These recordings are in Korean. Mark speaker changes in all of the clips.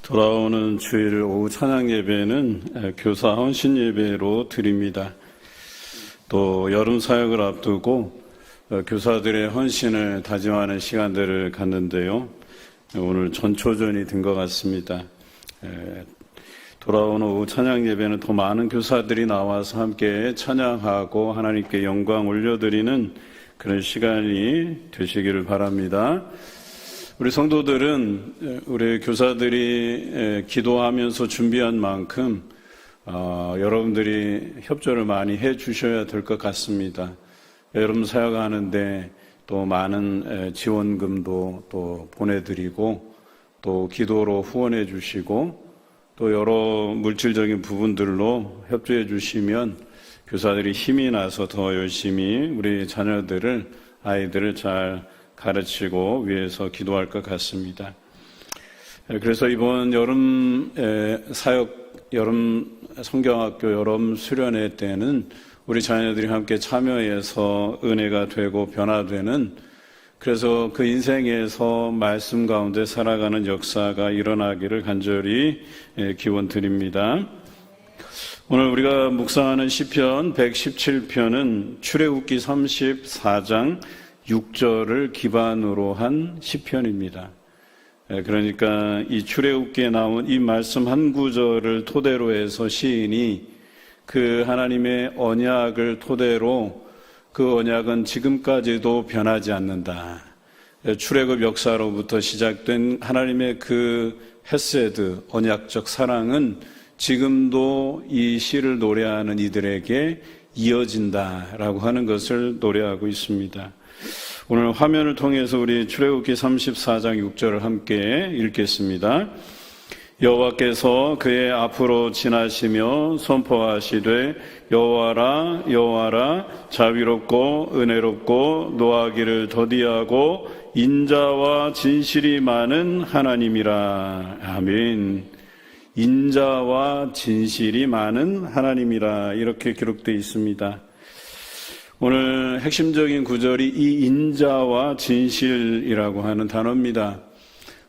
Speaker 1: 돌아오는 주일 오후 찬양 예배는 교사 헌신 예배로 드립니다. 또 여름 사역을 앞두고 교사들의 헌신을 다짐하는 시간들을 갖는데요. 오늘 전초전이 된 것 같습니다. 돌아오는 오후 찬양 예배는 더 많은 교사들이 나와서 함께 찬양하고 하나님께 영광 올려드리는 그런 시간이 되시기를 바랍니다. 우리 성도들은 우리 교사들이 기도하면서 준비한 만큼 여러분들이 협조를 많이 해 주셔야 될 것 같습니다. 여러분 사역하는데 또 많은 지원금도 또 보내드리고 또 기도로 후원해 주시고 또 여러 물질적인 부분들로 협조해 주시면 교사들이 힘이 나서 더 열심히 우리 자녀들을 아이들을 잘 가르치고 위해서 기도할 것 같습니다. 그래서 이번 여름 사역, 여름 성경학교 여름 수련회 때는 우리 자녀들이 함께 참여해서 은혜가 되고 변화되는, 그래서 그 인생에서 말씀 가운데 살아가는 역사가 일어나기를 간절히 기원 드립니다. 오늘 우리가 묵상하는 시편 117편은 출애굽기 34장 6절을 기반으로 한 시편입니다. 그러니까 이 출애굽기에 나온 이 말씀 한 구절을 토대로 해서 시인이 그 하나님의 언약을 토대로, 그 언약은 지금까지도 변하지 않는다. 출애굽 역사로부터 시작된 하나님의 그 헤세드, 언약적 사랑은 지금도 이 시를 노래하는 이들에게 이어진다라고 하는 것을 노래하고 있습니다. 오늘 화면을 통해서 우리 출애굽기 34장 6절을 함께 읽겠습니다. 여호와께서 그의 앞으로 지나시며 선포하시되 여호와라 여호와라 자비롭고 은혜롭고 노하기를 더디하고 인자와 진실이 많은 하나님이라. 아멘. 인자와 진실이 많은 하나님이라, 이렇게 기록되어 있습니다. 오늘 핵심적인 구절이 이 인자와 진실이라고 하는 단어입니다.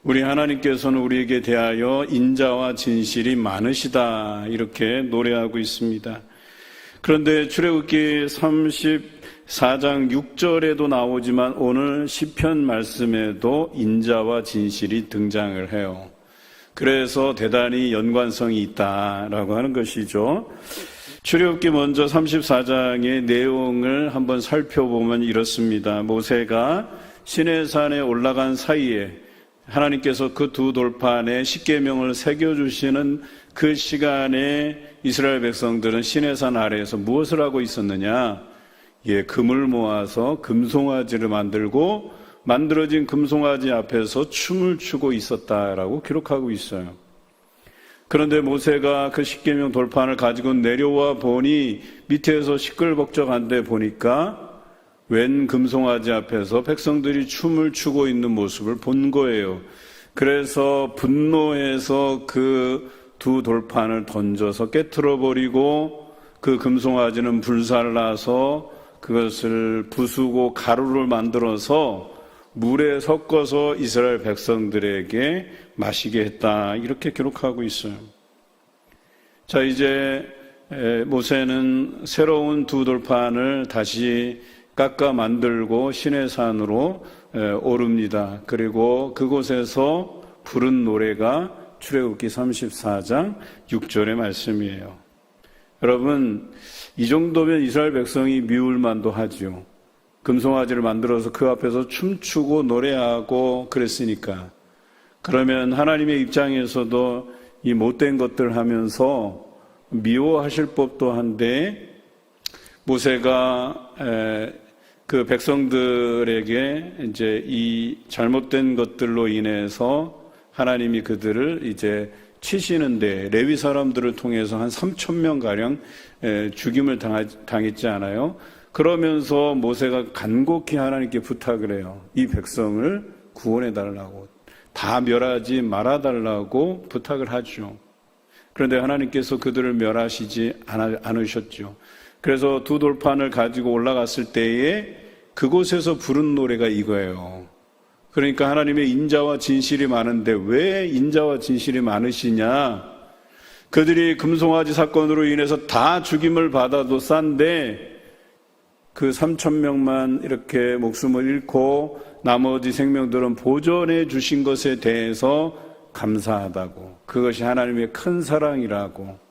Speaker 1: 우리 하나님께서는 우리에게 대하여 인자와 진실이 많으시다, 이렇게 노래하고 있습니다. 그런데 출애굽기 34장 6절에도 나오지만 오늘 시편 말씀에도 인자와 진실이 등장을 해요. 그래서 대단히 연관성이 있다라고 하는 것이죠. 출애굽기 먼저 34장의 내용을 한번 살펴보면 이렇습니다. 모세가 시내산에 올라간 사이에 하나님께서 그 두 돌판에 십계명을 새겨주시는 그 시간에 이스라엘 백성들은 시내산 아래에서 무엇을 하고 있었느냐? 금을 모아서 금송아지를 만들고 만들어진 금송아지 앞에서 춤을 추고 있었다라고 기록하고 있어요. 그런데 모세가 그 십계명 돌판을 가지고 내려와 보니 밑에서 시끌벅적한데 보니까 웬 금송아지 앞에서 백성들이 춤을 추고 있는 모습을 본 거예요. 그래서 분노해서 그 두 돌판을 던져서 깨트려 버리고 그 금송아지는 불살라서 그것을 부수고 가루를 만들어서 물에 섞어서 이스라엘 백성들에게 마시게 했다, 이렇게 기록하고 있어요. 자, 이제 모세는 새로운 두 돌판을 다시 깎아 만들고 시내산으로 오릅니다. 그리고 그곳에서 부른 노래가 출애굽기 34장 6절의 말씀이에요. 여러분, 이 정도면 이스라엘 백성이 미울 만도 하죠. 금송아지를 만들어서 그 앞에서 춤추고 노래하고 그랬으니까. 그러면 하나님의 입장에서도 이 못된 것들 하면서 미워하실 법도 한데, 모세가 그 백성들에게 이제 이 잘못된 것들로 인해서 하나님이 그들을 이제 치시는데 레위 사람들을 통해서 한 3,000명 가량 죽임을 당했지 않아요? 그러면서 모세가 간곡히 하나님께 부탁을 해요. 이 백성을 구원해 달라고, 다 멸하지 말아 달라고 부탁을 하죠. 그런데 하나님께서 그들을 멸하시지 않으셨죠. 그래서 두 돌판을 가지고 올라갔을 때에 그곳에서 부른 노래가 이거예요. 그러니까 하나님의 인자와 진실이 많은데 왜 인자와 진실이 많으시냐? 그들이 금송아지 사건으로 인해서 다 죽임을 받아도 싼데 그 3,000명만 이렇게 목숨을 잃고 나머지 생명들은 보존해 주신 것에 대해서 감사하다고, 그것이 하나님의 큰 사랑이라고,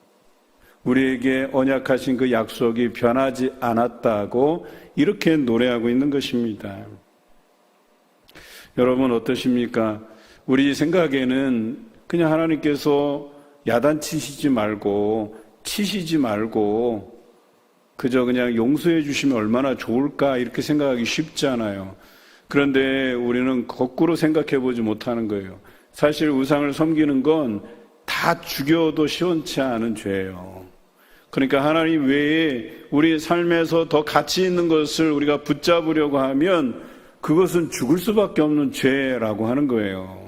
Speaker 1: 우리에게 언약하신 그 약속이 변하지 않았다고 이렇게 노래하고 있는 것입니다. 여러분 어떠십니까? 우리 생각에는 그냥 하나님께서 야단치시지 말고 치시지 말고 그저 그냥 용서해 주시면 얼마나 좋을까 이렇게 생각하기 쉽잖아요. 그런데 우리는 거꾸로 생각해 보지 못하는 거예요. 사실 우상을 섬기는 건 다 죽여도 시원치 않은 죄예요. 그러니까 하나님 외에 우리 삶에서 더 가치 있는 것을 우리가 붙잡으려고 하면 그것은 죽을 수밖에 없는 죄라고 하는 거예요.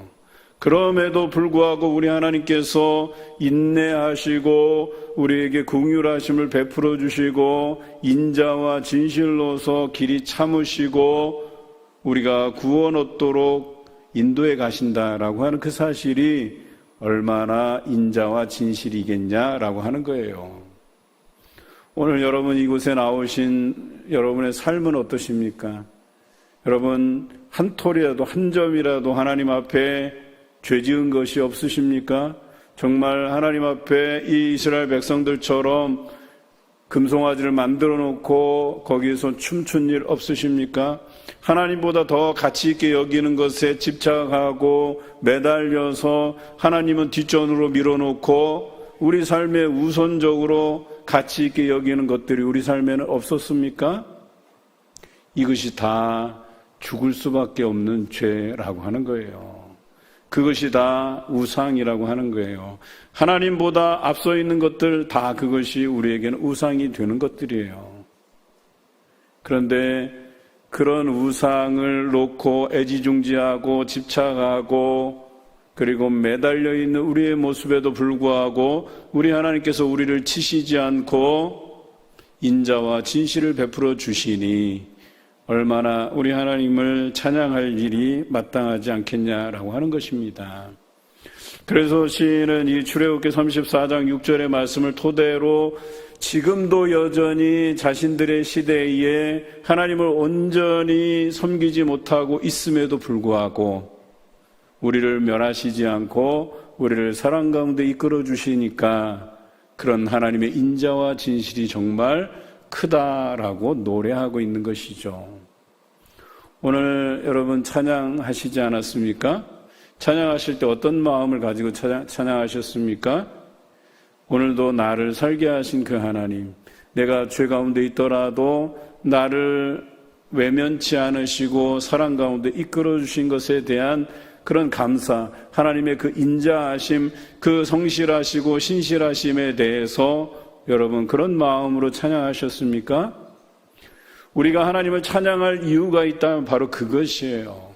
Speaker 1: 그럼에도 불구하고 우리 하나님께서 인내하시고 우리에게 긍휼하심을 베풀어 주시고 인자와 진실로서 길이 참으시고 우리가 구원 얻도록 인도해 가신다라고 하는 그 사실이 얼마나 인자와 진실이겠냐라고 하는 거예요. 오늘 여러분 이곳에 나오신 여러분의 삶은 어떠십니까? 여러분 한 톨이라도 한 점이라도 하나님 앞에 죄 지은 것이 없으십니까? 정말 하나님 앞에 이 이스라엘 백성들처럼 금송아지를 만들어 놓고 거기에서 춤춘 일 없으십니까? 하나님보다 더 가치 있게 여기는 것에 집착하고 매달려서 하나님은 뒷전으로 밀어놓고 우리 삶에 우선적으로 가치 있게 여기는 것들이 우리 삶에는 없었습니까? 이것이 다 죽을 수밖에 없는 죄라고 하는 거예요. 그것이 다 우상이라고 하는 거예요. 하나님보다 앞서 있는 것들 다 그것이 우리에게는 우상이 되는 것들이에요. 그런데 그런 우상을 놓고 애지중지하고 집착하고 그리고 매달려 있는 우리의 모습에도 불구하고 우리 하나님께서 우리를 치시지 않고 인자와 진실을 베풀어 주시니 얼마나 우리 하나님을 찬양할 일이 마땅하지 않겠냐라고 하는 것입니다. 그래서 시인은 이 출애굽기 34장 6절의 말씀을 토대로 지금도 여전히 자신들의 시대에 하나님을 온전히 섬기지 못하고 있음에도 불구하고 우리를 멸하시지 않고 우리를 사랑 가운데 이끌어 주시니까 그런 하나님의 인자와 진실이 정말 크다라고 노래하고 있는 것이죠. 오늘 여러분 찬양하시지 않았습니까? 찬양하실 때 어떤 마음을 가지고 찬양하셨습니까? 오늘도 나를 살게 하신 그 하나님, 내가 죄 가운데 있더라도 나를 외면치 않으시고 사랑 가운데 이끌어 주신 것에 대한 그런 감사, 하나님의 그 인자하심, 그 성실하시고 신실하심에 대해서 여러분 그런 마음으로 찬양하셨습니까? 우리가 하나님을 찬양할 이유가 있다면 바로 그것이에요.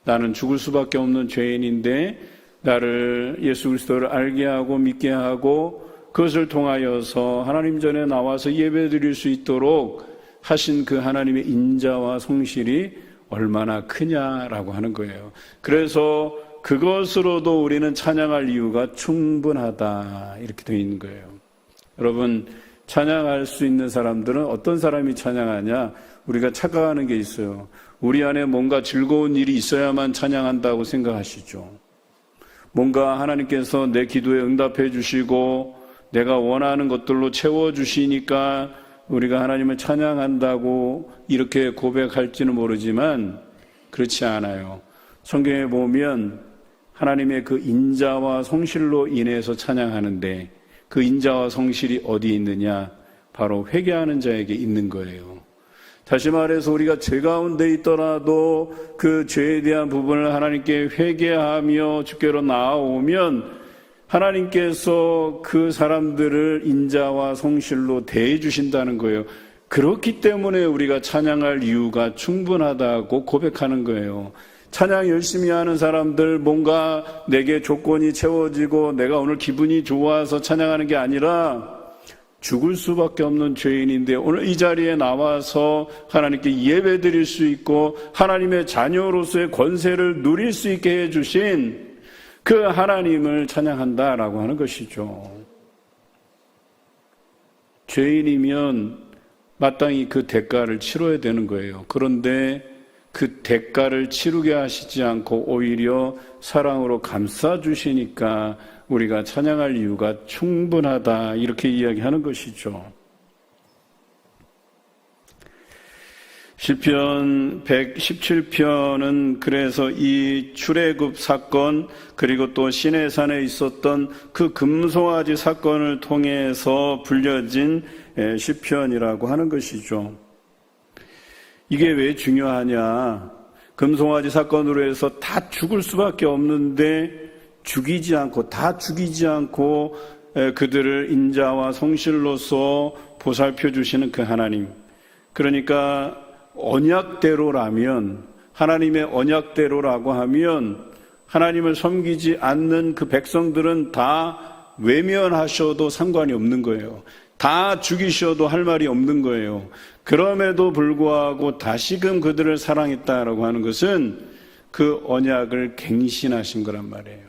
Speaker 1: 나는 죽을 수밖에 없는 죄인인데 나를 예수 그리스도를 알게 하고 믿게 하고 그것을 통하여서 하나님 전에 나와서 예배드릴 수 있도록 하신 그 하나님의 인자와 성실이 얼마나 크냐라고 하는 거예요. 그래서 그것으로도 우리는 찬양할 이유가 충분하다 이렇게 되어 있는 거예요. 여러분 찬양할 수 있는 사람들은 어떤 사람이 찬양하냐? 우리가 착각하는 게 있어요. 우리 안에 뭔가 즐거운 일이 있어야만 찬양한다고 생각하시죠. 뭔가 하나님께서 내 기도에 응답해 주시고 내가 원하는 것들로 채워주시니까 우리가 하나님을 찬양한다고 이렇게 고백할지는 모르지만 그렇지 않아요. 성경에 보면 하나님의 그 인자와 성실로 인해서 찬양하는데 그 인자와 성실이 어디 있느냐? 바로 회개하는 자에게 있는 거예요. 다시 말해서 우리가 죄 가운데 있더라도 그 죄에 대한 부분을 하나님께 회개하며 주께로 나아오면 하나님께서 그 사람들을 인자와 성실로 대해 주신다는 거예요. 그렇기 때문에 우리가 찬양할 이유가 충분하다고 고백하는 거예요. 찬양 열심히 하는 사람들, 뭔가 내게 조건이 채워지고 내가 오늘 기분이 좋아서 찬양하는 게 아니라 죽을 수밖에 없는 죄인인데 오늘 이 자리에 나와서 하나님께 예배드릴 수 있고 하나님의 자녀로서의 권세를 누릴 수 있게 해주신 그 하나님을 찬양한다라고 하는 것이죠. 죄인이면 마땅히 그 대가를 치러야 되는 거예요. 그런데 그 대가를 치르게 하시지 않고 오히려 사랑으로 감싸주시니까 우리가 찬양할 이유가 충분하다, 이렇게 이야기하는 것이죠. 시편 117편은 그래서 이 출애굽 사건 그리고 또 시내산에 있었던 그 금송아지 사건을 통해서 불려진 시편이라고 하는 것이죠. 이게 왜 중요하냐? 금송아지 사건으로 해서 다 죽을 수밖에 없는데 다 죽이지 않고 그들을 인자와 성실로서 보살펴 주시는 그 하나님. 그러니까 언약대로라면, 하나님의 언약대로라고 하면 하나님을 섬기지 않는 그 백성들은 다 외면하셔도 상관이 없는 거예요. 다 죽이셔도 할 말이 없는 거예요. 그럼에도 불구하고 다시금 그들을 사랑했다라고 하는 것은 그 언약을 갱신하신 거란 말이에요.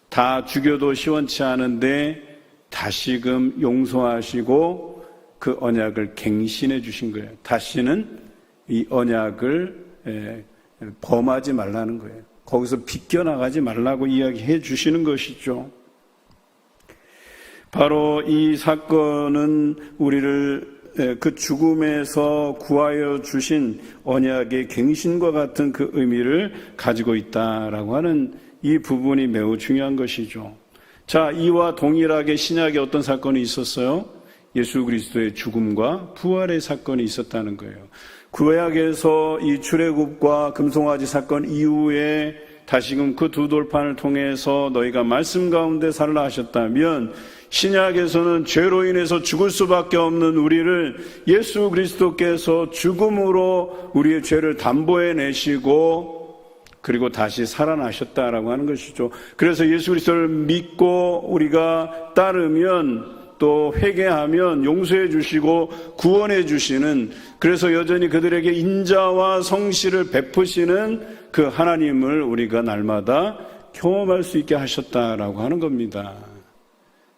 Speaker 1: 다 죽여도 시원치 않은데 다시금 용서하시고 그 언약을 갱신해 주신 거예요. 다시는 이 언약을 범하지 말라는 거예요. 거기서 비껴나가지 말라고 이야기해 주시는 것이죠. 바로 이 사건은 우리를 그 죽음에서 구하여 주신 언약의 갱신과 같은 그 의미를 가지고 있다라고 하는 이 부분이 매우 중요한 것이죠. 자, 이와 동일하게 신약에 어떤 사건이 있었어요? 예수 그리스도의 죽음과 부활의 사건이 있었다는 거예요. 구약에서 이 출애굽과 금송아지 사건 이후에 다시금 그 두 돌판을 통해서 너희가 말씀 가운데 살라 하셨다면, 신약에서는 죄로 인해서 죽을 수밖에 없는 우리를 예수 그리스도께서 죽음으로 우리의 죄를 담보해 내시고 그리고 다시 살아나셨다라고 하는 것이죠. 그래서 예수 그리스도를 믿고 우리가 따르면, 또 회개하면 용서해 주시고 구원해 주시는, 그래서 여전히 그들에게 인자와 성실을 베푸시는 그 하나님을 우리가 날마다 경험할 수 있게 하셨다라고 하는 겁니다.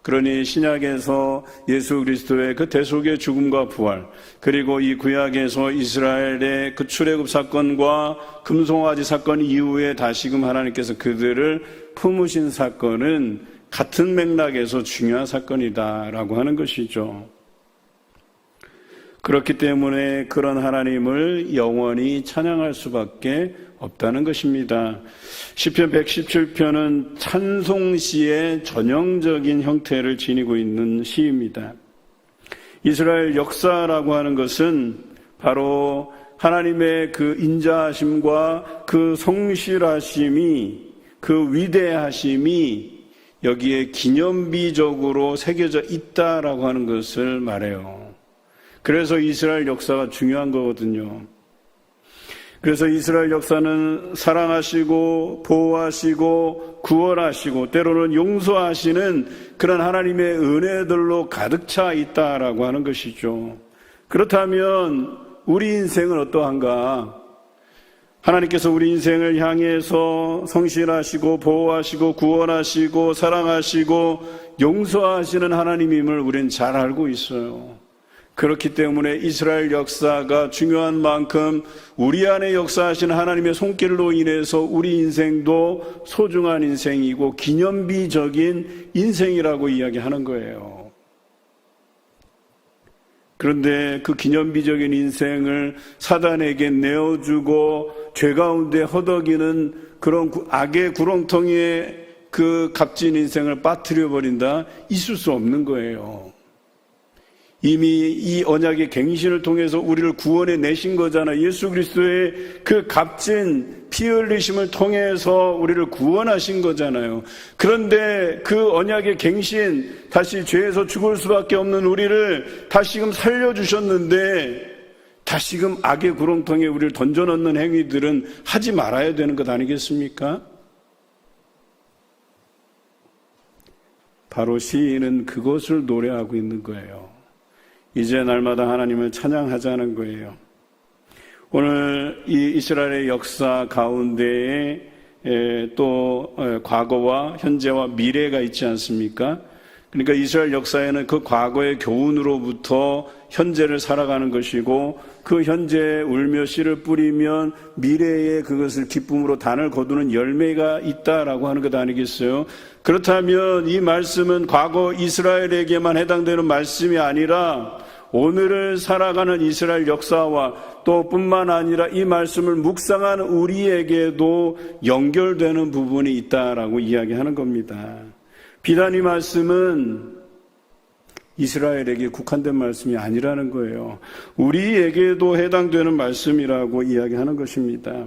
Speaker 1: 그러니 신약에서 예수 그리스도의 그 대속의 죽음과 부활, 그리고 이 구약에서 이스라엘의 그 출애굽 사건과 금송아지 사건 이후에 다시금 하나님께서 그들을 품으신 사건은 같은 맥락에서 중요한 사건이다라고 하는 것이죠. 그렇기 때문에 그런 하나님을 영원히 찬양할 수밖에 없다는 것입니다. 시편 117편은 찬송시의 전형적인 형태를 지니고 있는 시입니다. 이스라엘 역사라고 하는 것은 바로 하나님의 그 인자하심과 그 성실하심이, 그 위대하심이 여기에 기념비적으로 새겨져 있다라고 하는 것을 말해요. 그래서 이스라엘 역사가 중요한 거거든요. 그래서 이스라엘 역사는 사랑하시고 보호하시고 구원하시고 때로는 용서하시는 그런 하나님의 은혜들로 가득 차 있다라고 하는 것이죠. 그렇다면 우리 인생은 어떠한가? 하나님께서 우리 인생을 향해서 성실하시고 보호하시고 구원하시고 사랑하시고 용서하시는 하나님임을 우리는 잘 알고 있어요. 그렇기 때문에 이스라엘 역사가 중요한 만큼 우리 안에 역사하시는 하나님의 손길로 인해서 우리 인생도 소중한 인생이고 기념비적인 인생이라고 이야기하는 거예요. 그런데 그 기념비적인 인생을 사단에게 내어주고 죄 가운데 허덕이는 그런 악의 구렁텅이에 그 값진 인생을 빠뜨려 버린다? 있을 수 없는 거예요. 이미 이 언약의 갱신을 통해서 우리를 구원해 내신 거잖아요. 예수 그리스도의 그 값진 피 흘리심을 통해서 우리를 구원하신 거잖아요. 그런데 그 언약의 갱신, 다시 죄에서 죽을 수밖에 없는 우리를 다시금 살려주셨는데 다시금 악의 구렁텅이에 우리를 던져넣는 행위들은 하지 말아야 되는 것 아니겠습니까? 바로 시인은 그것을 노래하고 있는 거예요. 이제 날마다 하나님을 찬양하자는 거예요. 오늘 이 이스라엘의 역사 가운데에 또 과거와 현재와 미래가 있지 않습니까? 그러니까 이스라엘 역사에는 그 과거의 교훈으로부터 현재를 살아가는 것이고, 그 현재에 울며 씨를 뿌리면 미래에 그것을 기쁨으로 단을 거두는 열매가 있다라고 하는 것 아니겠어요? 그렇다면 이 말씀은 과거 이스라엘에게만 해당되는 말씀이 아니라 오늘을 살아가는 이스라엘 역사와 또 뿐만 아니라 이 말씀을 묵상하는 우리에게도 연결되는 부분이 있다라고 이야기하는 겁니다. 비단 이 말씀은 이스라엘에게 국한된 말씀이 아니라는 거예요. 우리에게도 해당되는 말씀이라고 이야기하는 것입니다.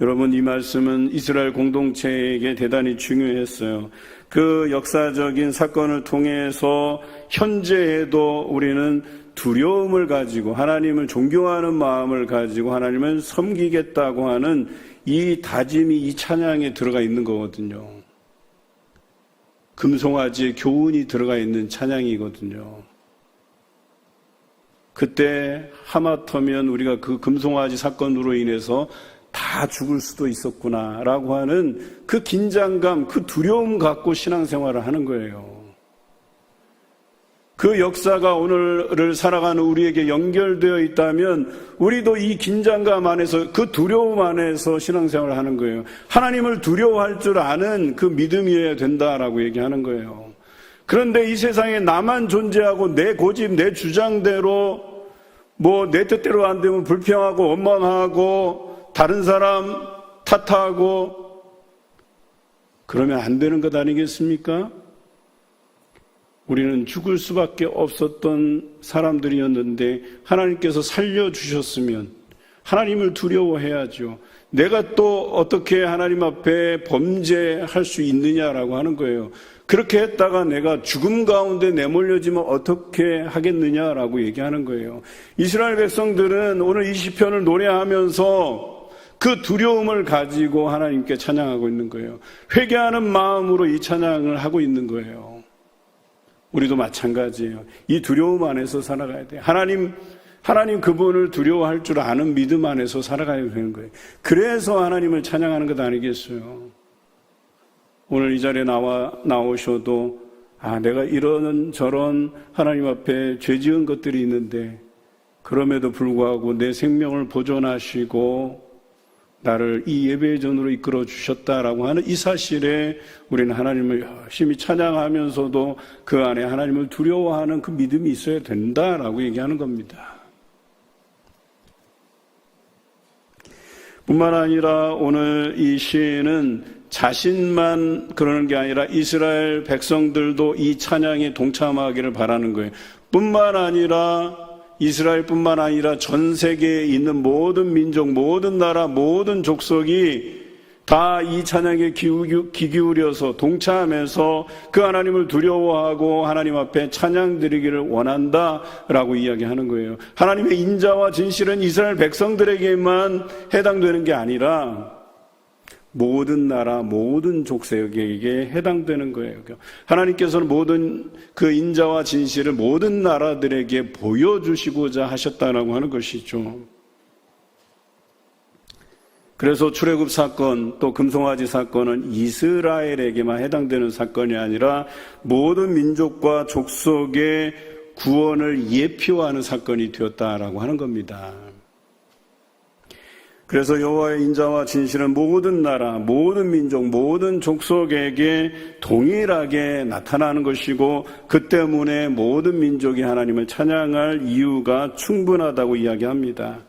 Speaker 1: 여러분, 이 말씀은 이스라엘 공동체에게 대단히 중요했어요. 그 역사적인 사건을 통해서 현재에도 우리는 두려움을 가지고 하나님을 존경하는 마음을 가지고 하나님을 섬기겠다고 하는 이 다짐이 이 찬양에 들어가 있는 거거든요. 금송아지의 교훈이 들어가 있는 찬양이거든요. 그때 하마터면 우리가 그 금송아지 사건으로 인해서 다 죽을 수도 있었구나라고 하는 그 긴장감, 그 두려움 갖고 신앙생활을 하는 거예요. 그 역사가 오늘을 살아가는 우리에게 연결되어 있다면 우리도 이 긴장감 안에서, 그 두려움 안에서 신앙생활을 하는 거예요. 하나님을 두려워할 줄 아는 그 믿음이어야 된다라고 얘기하는 거예요. 그런데 이 세상에 나만 존재하고 내 고집, 내 주장대로 내 뜻대로 안 되면 불평하고 원망하고 다른 사람 탓하고 그러면 안 되는 것 아니겠습니까? 우리는 죽을 수밖에 없었던 사람들이었는데 하나님께서 살려주셨으면 하나님을 두려워해야죠. 내가 또 어떻게 하나님 앞에 범죄할 수 있느냐라고 하는 거예요. 그렇게 했다가 내가 죽음 가운데 내몰려지면 어떻게 하겠느냐라고 얘기하는 거예요. 이스라엘 백성들은 오늘 이 시편을 노래하면서 그 두려움을 가지고 하나님께 찬양하고 있는 거예요. 회개하는 마음으로 이 찬양을 하고 있는 거예요. 우리도 마찬가지예요. 이 두려움 안에서 살아가야 돼요. 하나님 그분을 두려워할 줄 아는 믿음 안에서 살아가야 되는 거예요. 그래서 하나님을 찬양하는 것 아니겠어요? 오늘 이 자리에 나오셔도 내가 이런 저런 하나님 앞에 죄 지은 것들이 있는데 그럼에도 불구하고 내 생명을 보존하시고 나를 이 예배의 전으로 이끌어 주셨다라고 하는 이 사실에 우리는 하나님을 열심히 찬양하면서도 그 안에 하나님을 두려워하는 그 믿음이 있어야 된다라고 얘기하는 겁니다. 뿐만 아니라 오늘 이 시에는 자신만 그러는 게 아니라 이스라엘 백성들도 이 찬양에 동참하기를 바라는 거예요. 뿐만 아니라 이스라엘뿐만 아니라 전 세계에 있는 모든 민족, 모든 나라, 모든 족속이 다 이 찬양에 귀 기울여서 동참해서 그 하나님을 두려워하고 하나님 앞에 찬양 드리기를 원한다라고 이야기하는 거예요. 하나님의 인자와 진실은 이스라엘 백성들에게만 해당되는 게 아니라 모든 나라, 모든 족속에게 해당되는 거예요. 하나님께서는 모든 그 인자와 진실을 모든 나라들에게 보여주시고자 하셨다라고 하는 것이죠. 그래서 출애굽 사건, 또 금송아지 사건은 이스라엘에게만 해당되는 사건이 아니라 모든 민족과 족속의 구원을 예표하는 사건이 되었다라고 하는 겁니다. 그래서 여호와의 인자와 진실은 모든 나라, 모든 민족, 모든 족속에게 동일하게 나타나는 것이고 그 때문에 모든 민족이 하나님을 찬양할 이유가 충분하다고 이야기합니다.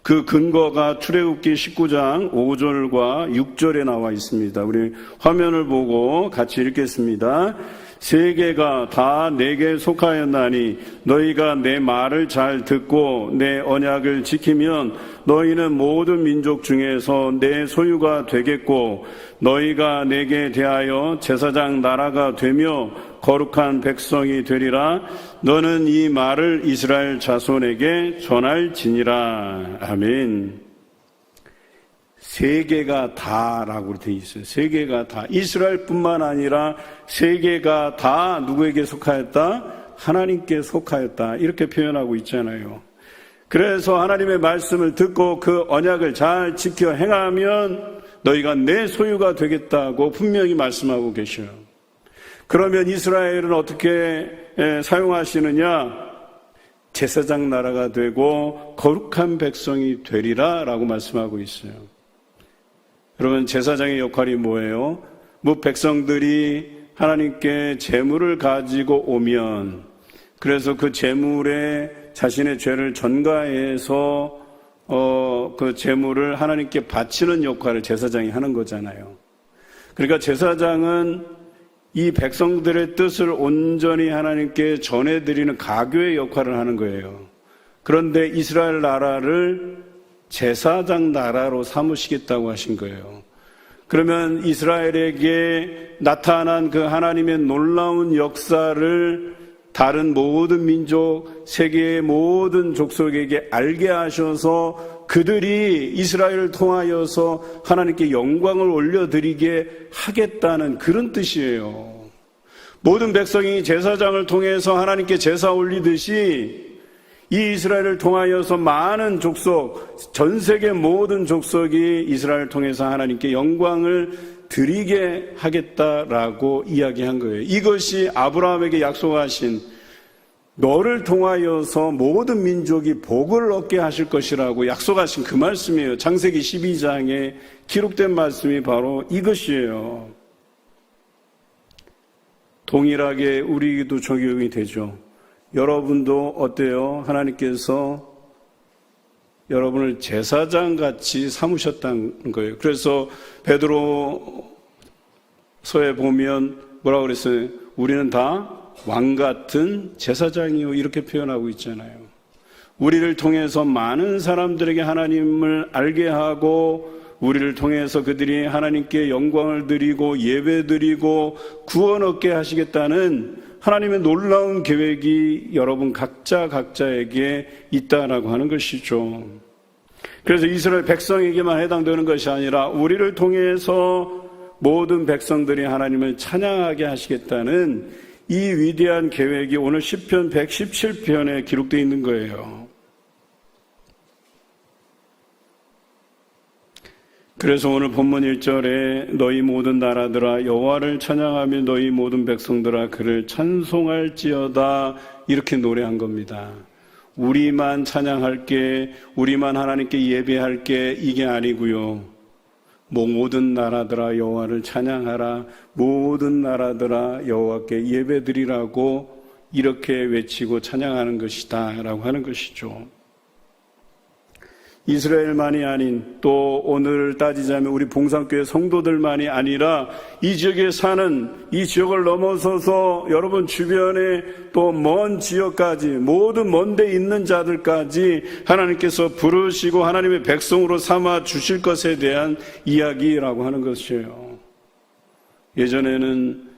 Speaker 1: 그 근거가 출애굽기 19장 5절과 6절에 나와 있습니다. 우리 화면을 보고 같이 읽겠습니다. 세계가 다 내게 속하였나니 너희가 내 말을 잘 듣고 내 언약을 지키면 너희는 모든 민족 중에서 내 소유가 되겠고 너희가 내게 대하여 제사장 나라가 되며 거룩한 백성이 되리라. 너는 이 말을 이스라엘 자손에게 전할지니라. 아멘. 세계가 다라고 되어 있어요. 세계가 다. 이스라엘뿐만 아니라 세계가 다 누구에게 속하였다? 하나님께 속하였다. 이렇게 표현하고 있잖아요. 그래서 하나님의 말씀을 듣고 그 언약을 잘 지켜 행하면 너희가 내 소유가 되겠다고 분명히 말씀하고 계셔요. 그러면 이스라엘은 어떻게 사용하시느냐? 제사장 나라가 되고 거룩한 백성이 되리라 라고 말씀하고 있어요. 여러분, 제사장의 역할이 뭐예요? 백성들이 하나님께 제물을 가지고 오면, 그래서 그 제물에 자신의 죄를 전가해서 그 제물을 하나님께 바치는 역할을 제사장이 하는 거잖아요. 그러니까 제사장은 이 백성들의 뜻을 온전히 하나님께 전해드리는 가교의 역할을 하는 거예요. 그런데 이스라엘 나라를 제사장 나라로 삼으시겠다고 하신 거예요. 그러면 이스라엘에게 나타난 그 하나님의 놀라운 역사를 다른 모든 민족, 세계의 모든 족속에게 알게 하셔서 그들이 이스라엘을 통하여서 하나님께 영광을 올려드리게 하겠다는 그런 뜻이에요. 모든 백성이 제사장을 통해서 하나님께 제사 올리듯이 이 이스라엘을 통하여서 많은 족속, 전 세계 모든 족속이 이스라엘을 통해서 하나님께 영광을 드리게 하겠다라고 이야기한 거예요. 이것이 아브라함에게 약속하신 너를 통하여서 모든 민족이 복을 얻게 하실 것이라고 약속하신 그 말씀이에요. 창세기 12장에 기록된 말씀이 바로 이것이에요. 동일하게 우리에게도 적용이 되죠. 여러분도 어때요? 하나님께서 여러분을 제사장같이 삼으셨다는 거예요. 그래서 베드로서에 보면 뭐라고 그랬어요? 우리는 다 왕같은 제사장이요, 이렇게 표현하고 있잖아요. 우리를 통해서 많은 사람들에게 하나님을 알게 하고 우리를 통해서 그들이 하나님께 영광을 드리고 예배 드리고 구원 얻게 하시겠다는 하나님의 놀라운 계획이 여러분 각자에게 있다라고 하는 것이죠. 그래서 이스라엘 백성에게만 해당되는 것이 아니라 우리를 통해서 모든 백성들이 하나님을 찬양하게 하시겠다는 이 위대한 계획이 오늘 시편 117편에 기록되어 있는 거예요. 그래서 오늘 본문 1절에 너희 모든 나라들아 여호와를 찬양하며 너희 모든 백성들아 그를 찬송할지어다, 이렇게 노래한 겁니다. 우리만 찬양할게, 우리만 하나님께 예배할게, 이게 아니고요. 모든 나라들아 여호와를 찬양하라, 모든 나라들아 여호와께 예배드리라고 이렇게 외치고 찬양하는 것이다 라고 하는 것이죠. 이스라엘만이 아닌, 또 오늘 따지자면 우리 봉산교회 성도들만이 아니라 이 지역에 사는, 이 지역을 넘어서서 여러분 주변에 또 먼 지역까지, 모든 먼 데 있는 자들까지 하나님께서 부르시고 하나님의 백성으로 삼아 주실 것에 대한 이야기라고 하는 것이에요. 예전에는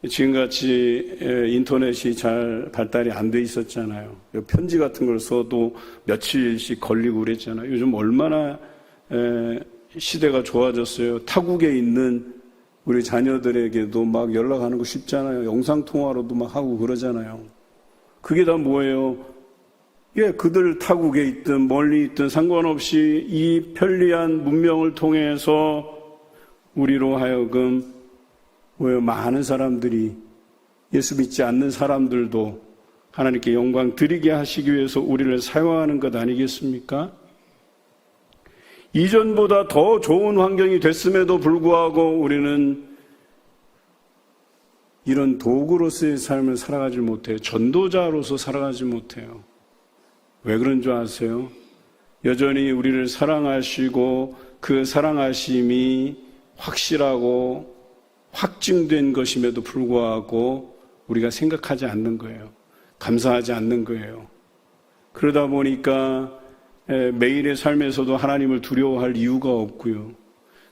Speaker 1: 지금같이 인터넷이 잘 발달이 안 돼 있었잖아요. 편지 같은 걸 써도 며칠씩 걸리고 그랬잖아요. 요즘 얼마나 시대가 좋아졌어요. 타국에 있는 우리 자녀들에게도 막 연락하는 거 쉽잖아요. 영상통화로도 막 하고 그러잖아요. 그게 다 뭐예요? 그들 타국에 있든 멀리 있든 상관없이 이 편리한 문명을 통해서 우리로 하여금 많은 사람들이, 예수 믿지 않는 사람들도 하나님께 영광 드리게 하시기 위해서 우리를 사용하는 것 아니겠습니까? 이전보다 더 좋은 환경이 됐음에도 불구하고 우리는 이런 도구로서의 삶을 살아가지 못해요. 전도자로서 살아가지 못해요. 왜 그런 줄 아세요? 여전히 우리를 사랑하시고 그 사랑하심이 확실하고 확증된 것임에도 불구하고 우리가 생각하지 않는 거예요. 감사하지 않는 거예요. 그러다 보니까 매일의 삶에서도 하나님을 두려워할 이유가 없고요.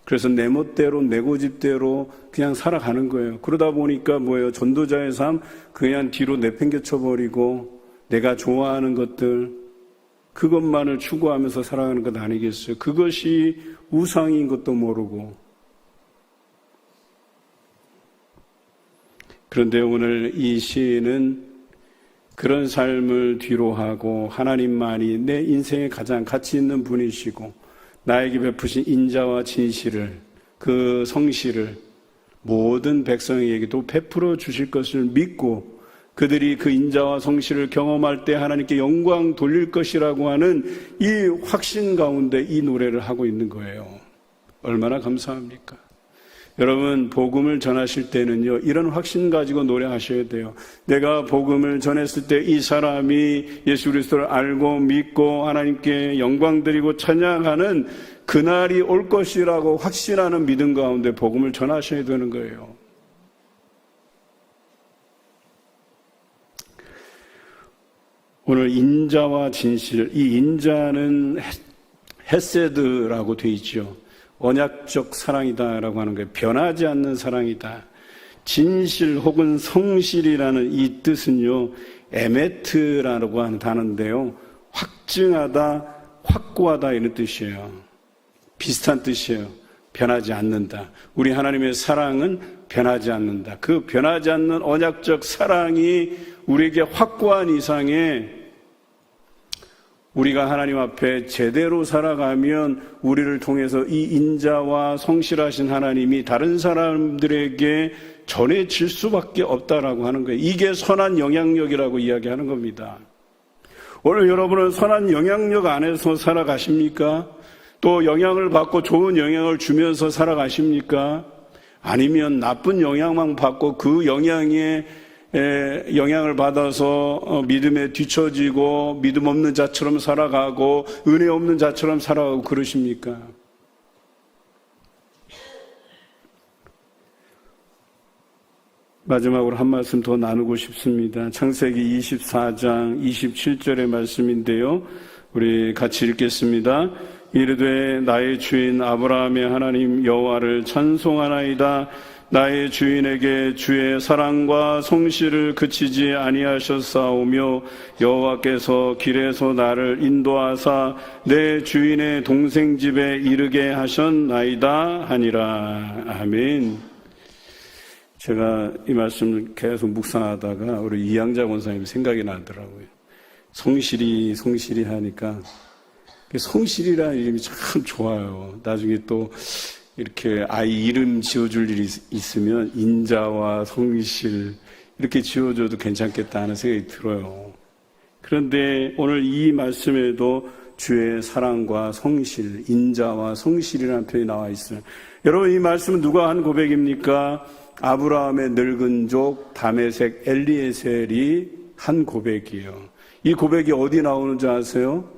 Speaker 1: 그래서 내 멋대로 내 고집대로 그냥 살아가는 거예요. 그러다 보니까 전도자의 삶 그냥 뒤로 내팽개쳐 버리고 내가 좋아하는 것들, 그것만을 추구하면서 살아가는 것 아니겠어요? 그것이 우상인 것도 모르고. 그런데 오늘 이 시인은 그런 삶을 뒤로하고 하나님만이 내 인생에 가장 가치 있는 분이시고 나에게 베푸신 인자와 진실을, 그 성실을 모든 백성에게도 베풀어 주실 것을 믿고 그들이 그 인자와 성실을 경험할 때 하나님께 영광 돌릴 것이라고 하는 이 확신 가운데 이 노래를 하고 있는 거예요. 얼마나 감사합니까? 여러분, 복음을 전하실 때는요, 이런 확신 가지고 노래하셔야 돼요. 내가 복음을 전했을 때 이 사람이 예수 그리스도를 알고 믿고 하나님께 영광 드리고 찬양하는 그날이 올 것이라고 확신하는 믿음 가운데 복음을 전하셔야 되는 거예요. 오늘 인자와 진실, 이 인자는 헤세드라고 되어 있죠. 언약적 사랑이다라고 하는 거예요. 변하지 않는 사랑이다. 진실 혹은 성실이라는 이 뜻은요, 에메트라고 하는 단어인데요, 확증하다, 확고하다 이런 뜻이에요. 비슷한 뜻이에요. 변하지 않는다. 우리 하나님의 사랑은 변하지 않는다. 그 변하지 않는 언약적 사랑이 우리에게 확고한 이상에 우리가 하나님 앞에 제대로 살아가면 우리를 통해서 이 인자와 성실하신 하나님이 다른 사람들에게 전해질 수밖에 없다라고 하는 거예요. 이게 선한 영향력이라고 이야기하는 겁니다. 오늘 여러분은 선한 영향력 안에서 살아가십니까? 또 영향을 받고 좋은 영향을 주면서 살아가십니까? 아니면 나쁜 영향만 받고 그 영향에 영향을 받아서 믿음에 뒤처지고 믿음 없는 자처럼 살아가고 은혜 없는 자처럼 살아가고 그러십니까? 마지막으로 한 말씀 더 나누고 싶습니다. 창세기 24장 27절의 말씀인데요, 우리 같이 읽겠습니다. 이르되 나의 주인 아브라함의 하나님 여호와를 찬송하나이다. 나의 주인에게 주의 사랑과 성실을 그치지 아니하셨사오며 여호와께서 길에서 나를 인도하사 내 주인의 동생 집에 이르게 하셨나이다 하니라. 아멘. 제가 이 말씀을 계속 묵상하다가 우리 이양자 권사님 생각이 나더라고요. 성실히 하니까 성실이라는 이름이 참 좋아요. 나중에 또 이렇게 아이 이름 지어줄 일이 있으면 인자와 성실 이렇게 지어줘도 괜찮겠다 하는 생각이 들어요. 그런데 오늘 이 말씀에도 주의 사랑과 성실, 인자와 성실이라는 표현이 나와 있어요. 여러분, 이 말씀은 누가 한 고백입니까? 아브라함의 늙은 족 다메섹 엘리에셀이 한 고백이에요. 이 고백이 어디 나오는지 아세요?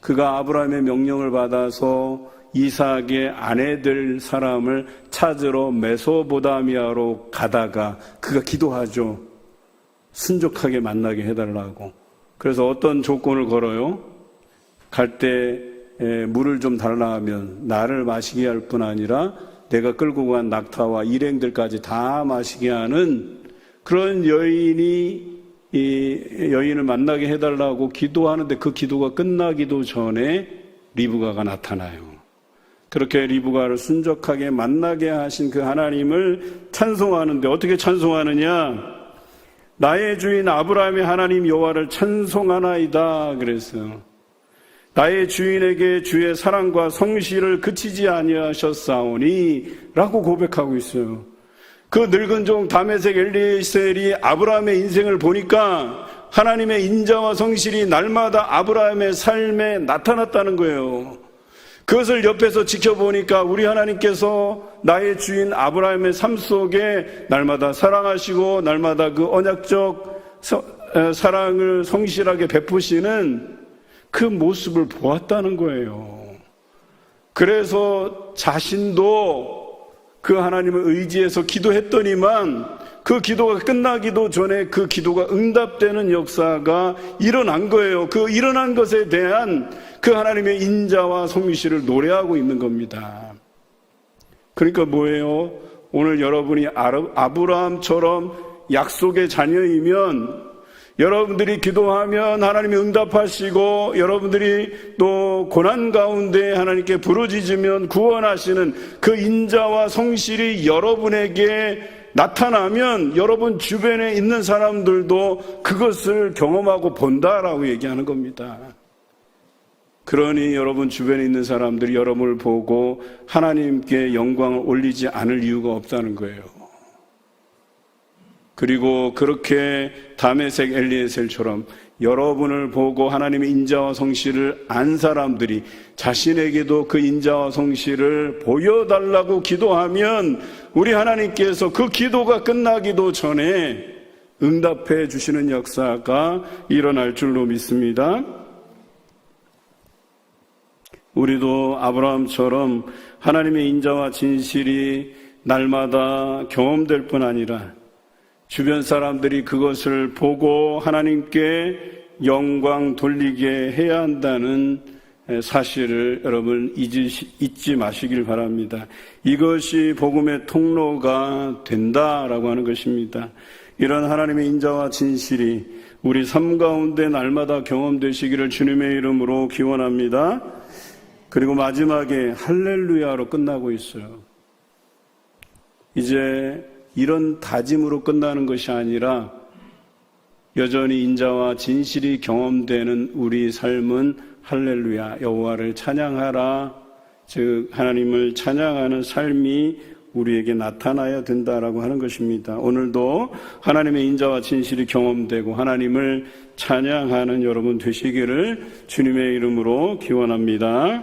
Speaker 1: 그가 아브라함의 명령을 받아서 이삭의 아내 될 사람을 찾으러 메소포타미아로 가다가 그가 기도하죠. 순족하게 만나게 해달라고. 그래서 어떤 조건을 걸어요? 갈 때 물을 좀 달라 하면 나를 마시게 할 뿐 아니라 내가 끌고 간 낙타와 일행들까지 다 마시게 하는 그런 여인을 만나게 해달라고 기도하는데 그 기도가 끝나기도 전에 리브가가 나타나요. 그렇게 리브가를 순적하게 만나게 하신 그 하나님을 찬송하는데 어떻게 찬송하느냐? 나의 주인 아브라함의 하나님 여호와를 찬송하나이다 그랬어요. 나의 주인에게 주의 사랑과 성실을 그치지 아니하셨사오니 라고 고백하고 있어요. 그 늙은 종 다메섹 엘리에셀이 아브라함의 인생을 보니까 하나님의 인자와 성실이 날마다 아브라함의 삶에 나타났다는 거예요. 그것을 옆에서 지켜보니까 우리 하나님께서 나의 주인 아브라함의 삶 속에 날마다 사랑하시고 날마다 그 언약적 사랑을 성실하게 베푸시는 그 모습을 보았다는 거예요. 그래서 자신도 그 하나님을 의지해서 기도했더니만 그 기도가 끝나기도 전에 그 기도가 응답되는 역사가 일어난 거예요. 그 일어난 것에 대한 그 하나님의 인자와 성실을 노래하고 있는 겁니다. 그러니까 뭐예요? 오늘 여러분이 아브라함처럼 약속의 자녀이면 여러분들이 기도하면 하나님이 응답하시고 여러분들이 또 고난 가운데 하나님께 부르짖으면 구원하시는 그 인자와 성실이 여러분에게 나타나면 여러분 주변에 있는 사람들도 그것을 경험하고 본다라고 얘기하는 겁니다. 그러니 여러분 주변에 있는 사람들이 여러분을 보고 하나님께 영광을 올리지 않을 이유가 없다는 거예요. 그리고 그렇게 다메섹 엘리에셀처럼 여러분을 보고 하나님의 인자와 성실을 안 사람들이 자신에게도 그 인자와 성실을 보여달라고 기도하면 우리 하나님께서 그 기도가 끝나기도 전에 응답해 주시는 역사가 일어날 줄로 믿습니다. 우리도 아브라함처럼 하나님의 인자와 진실이 날마다 경험될 뿐 아니라 주변 사람들이 그것을 보고 하나님께 영광 돌리게 해야 한다는 사실을 여러분 잊지 마시길 바랍니다. 이것이 복음의 통로가 된다라고 하는 것입니다. 이런 하나님의 인자와 진실이 우리 삶 가운데 날마다 경험되시기를 주님의 이름으로 기원합니다. 그리고 마지막에 할렐루야로 끝나고 있어요. 이제 이런 다짐으로 끝나는 것이 아니라 여전히 인자와 진실이 경험되는 우리 삶은 할렐루야, 여호와를 찬양하라, 즉 하나님을 찬양하는 삶이 우리에게 나타나야 된다라고 하는 것입니다. 오늘도 하나님의 인자와 진실이 경험되고 하나님을 찬양하는 여러분 되시기를 주님의 이름으로 기원합니다.